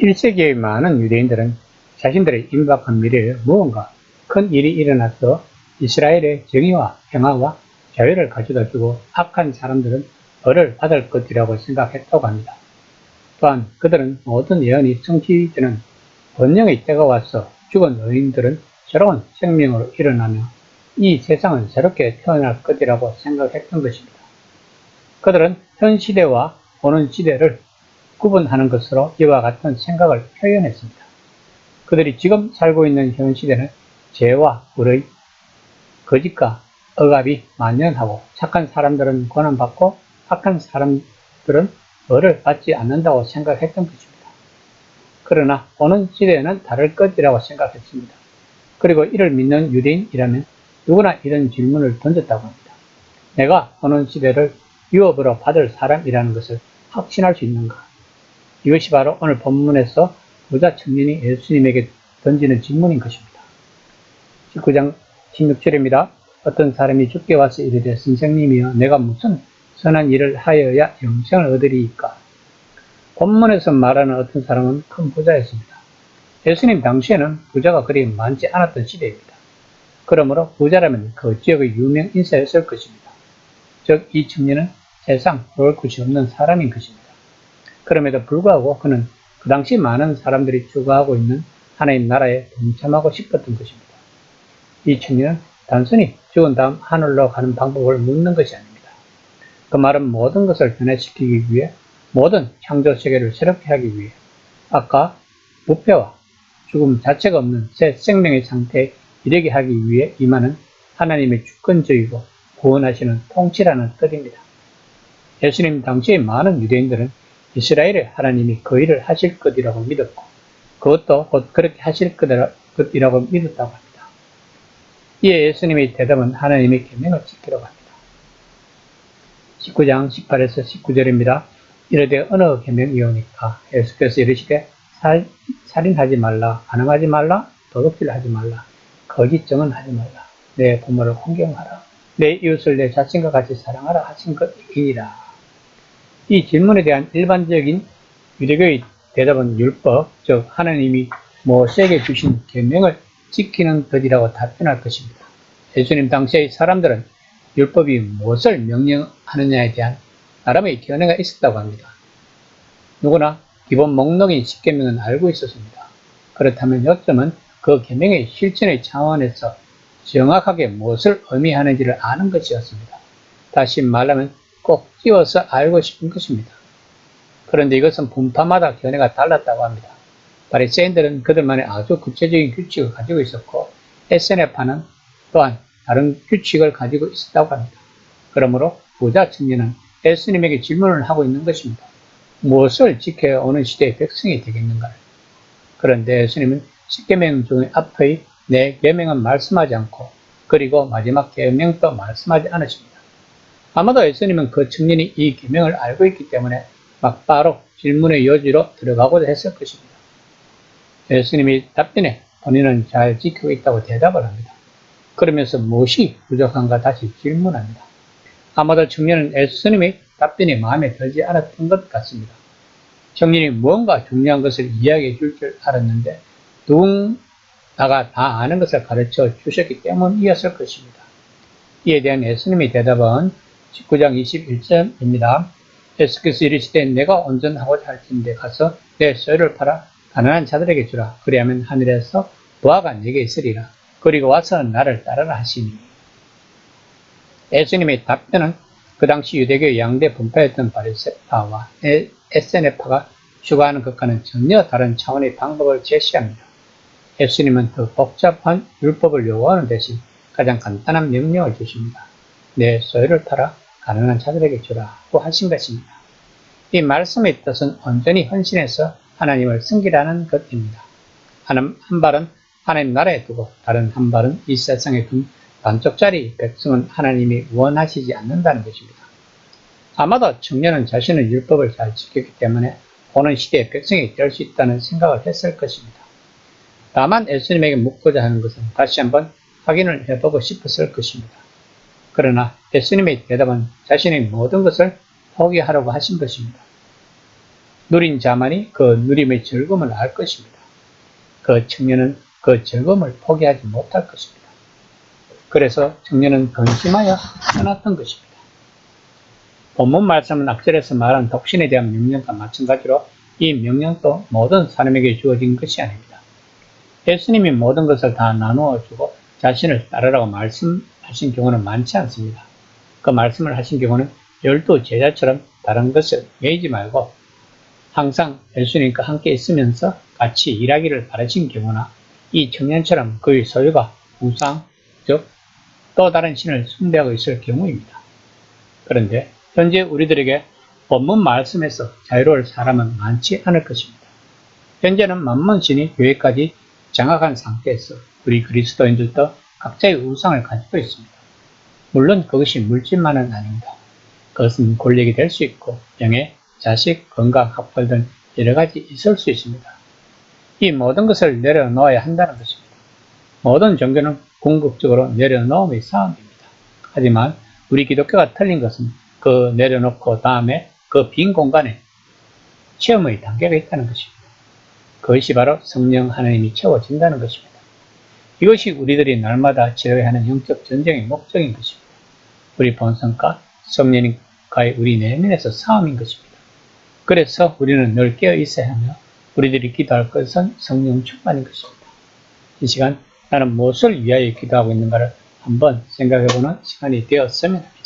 1세기의 많은 유대인들은 자신들의 임박한 미래에 무언가 큰 일이 일어나서 이스라엘의 정의와 평화와 자유를 가져다주고 악한 사람들은 벌을 받을 것이라고 생각했다고 합니다. 또한 그들은 모든 예언이 성취되는 번영의 때가 와서 죽은 의인들은 새로운 생명으로 일어나며 이 세상은 새롭게 태어날 것이라고 생각했던 것입니다. 그들은 현 시대와 오는 시대를 구분하는 것으로 이와 같은 생각을 표현했습니다. 그들이 지금 살고 있는 현 시대는 죄와 불의, 거짓과 억압이 만연하고 착한 사람들은 고난받고 악한 사람들은 벌을 받지 않는다고 생각했던 것입니다. 그러나 오는 시대에는 다를 것이라고 생각했습니다. 그리고 이를 믿는 유대인이라면 누구나 이런 질문을 던졌다고 합니다. 내가 오는 시대를 유업으로 받을 사람이라는 것을 확신할 수 있는가? 이것이 바로 오늘 본문에서 부자 청년이 예수님에게 던지는 질문인 것입니다. 19장 16절입니다. 어떤 사람이 주께 와서 이르되 선생님이여 내가 무슨 선한 일을 하여야 영생을 얻으리이까? 본문에서 말하는 어떤 사람은 큰 부자였습니다. 예수님 당시에는 부자가 그리 많지 않았던 시대입니다. 그러므로 부자라면 그 지역의 유명 인사였을 것입니다. 즉 이 청년은 세상 볼 곳이 없는 사람인 것입니다. 그럼에도 불구하고 그는 그 당시 많은 사람들이 추구하고 있는 하나님 나라에 동참하고 싶었던 것입니다. 이 청년은 단순히 죽은 다음 하늘로 가는 방법을 묻는 것이 아닙니다. 그 말은 모든 것을 변화시키기 위해 모든 창조 세계를 새롭게 하기 위해 아까 부패와 죽음 자체가 없는 새 생명의 상태에 이르게 하기 위해 임하는 하나님의 주권적이고 구원하시는 통치라는 뜻입니다. 예수님 당시의 많은 유대인들은 이스라엘의 하나님이 그 일을 하실 것이라고 믿었고 그것도 곧 그렇게 하실 것이라고 믿었다고 합니다. 이에 예수님의 대답은 하나님의 계명을 지키라고 합니다. 19장 18에서 19절입니다. 이르되 어느 계명이오니까? 예수께서 이르시되 살인하지 말라, 간음하지 말라, 도둑질하지 말라, 거짓 증언하지 말라, 내 부모를 공경하라, 내 이웃을 내 자신과 같이 사랑하라 하신 것이니라. 이 질문에 대한 일반적인 유대교의 대답은 율법, 즉 하나님이 모세에게 주신 계명을 지키는 것이라고 답변할 것입니다. 예수님 당시의 사람들은 율법이 무엇을 명령하느냐에 대한 나름의 견해가 있었다고 합니다. 누구나 기본 목록인 10계명은 알고 있었습니다. 그렇다면 요점은 그 계명의 실천의 차원에서 정확하게 무엇을 의미하는지를 아는 것이었습니다. 다시 말하면 꼭 띄워서 알고 싶은 것입니다. 그런데 이것은 분파마다 견해가 달랐다고 합니다. 바리새인들은 그들만의 아주 구체적인 규칙을 가지고 있었고 에세네파는 또한 다른 규칙을 가지고 있었다고 합니다. 그러므로 부자 청년은 예수님에게 질문을 하고 있는 것입니다. 무엇을 지켜야 오는 시대의 백성이 되겠는가? 그런데 예수님은 10계명 중에 앞의 4계명은 말씀하지 않고 그리고 마지막 계명도 말씀하지 않으십니다. 아마도 예수님은 그 청년이 이 계명을 알고 있기 때문에 막바로 질문의 요지로 들어가고자 했을 것입니다. 예수님이 답변에 본인은 잘 지키고 있다고 대답을 합니다. 그러면서 무엇이 부족한가 다시 질문합니다. 아마도 청년은 예수님의 답변이 마음에 들지 않았던 것 같습니다. 청년이 무언가 중요한 것을 이야기해 줄 줄 알았는데 누군가가 다 아는 것을 가르쳐 주셨기 때문이었을 것입니다. 이에 대한 예수님의 대답은 19장 21절입니다. 예수께서 이르시되 내가 온전하고자 할 텐데 가서 내 소유를 팔아 가난한 자들에게 주라. 그리하면 하늘에서 보화가 내게 있으리라. 그리고 와서 나를 따르라 하시니. 예수님의 답변은 그 당시 유대교의 양대 분파였던 바리새파와 에세네파가 추구하는 것과는 전혀 다른 차원의 방법을 제시합니다. 예수님은 더 복잡한 율법을 요구하는 대신 가장 간단한 명령을 주십니다. 내 소유를 팔아 가난한 자들에게 주라고 하신 것입니다. 이 말씀의 뜻은 온전히 헌신해서 하나님을 섬기라는 것입니다. 한 발은 하나님 나라에 두고 다른 한 발은 이 세상에 둔 반쪽짜리 백성은 하나님이 원하시지 않는다는 것입니다. 아마도 청년은 자신은 율법을 잘 지켰기 때문에 오는 시대의 백성이 될 수 있다는 생각을 했을 것입니다. 다만 예수님에게 묻고자 하는 것은 다시 한번 확인을 해보고 싶었을 것입니다. 그러나 예수님의 대답은 자신의 모든 것을 포기하라고 하신 것입니다. 누린 자만이 그 누림의 즐거움을 알 것입니다. 그 청년은 그 즐거움을 포기하지 못할 것입니다. 그래서 청년은 근심하여 떠났던 것입니다. 본문 말씀은 앞절에서 말한 독신에 대한 명령과 마찬가지로 이 명령도 모든 사람에게 주어진 것이 아닙니다. 예수님이 모든 것을 다 나누어 주고 자신을 따르라고 말씀하신 경우는 많지 않습니다. 그 말씀을 하신 경우는 12 제자처럼 다른 것을 매이지 말고 항상 예수님과 함께 있으면서 같이 일하기를 바라신 경우나 이 청년처럼 그의 소유가 우상, 즉 또 다른 신을 숭배하고 있을 경우입니다. 그런데 현재 우리들에게 본문 말씀에서 자유로울 사람은 많지 않을 것입니다. 현재는 만몬신이 교회까지 장악한 상태에서 우리 그리스도인들도 각자의 우상을 가지고 있습니다. 물론 그것이 물질만은 아닙니다. 그것은 권력이 될 수 있고 명예, 자식, 건강, 학벌 등 여러 가지 있을 수 있습니다. 이 모든 것을 내려놓아야 한다는 것입니다. 모든 종교는 궁극적으로 내려놓음의 싸움입니다. 하지만 우리 기독교가 틀린 것은 그 내려놓고 다음에 그 빈 공간에 체험의 단계가 있다는 것입니다. 그것이 바로 성령 하나님이 채워진다는 것입니다. 이것이 우리들이 날마다 치러야 하는 영적 전쟁의 목적인 것입니다. 우리 본성과 성령과의 우리 내면에서 싸움인 것입니다. 그래서 우리는 늘 깨어 있어야 하며 우리들이 기도할 것은 성령 충만인 것입니다. 이 시간 나는 무엇을 위하여 기도하고 있는가를 한번 생각해보는 시간이 되었으면 합니다.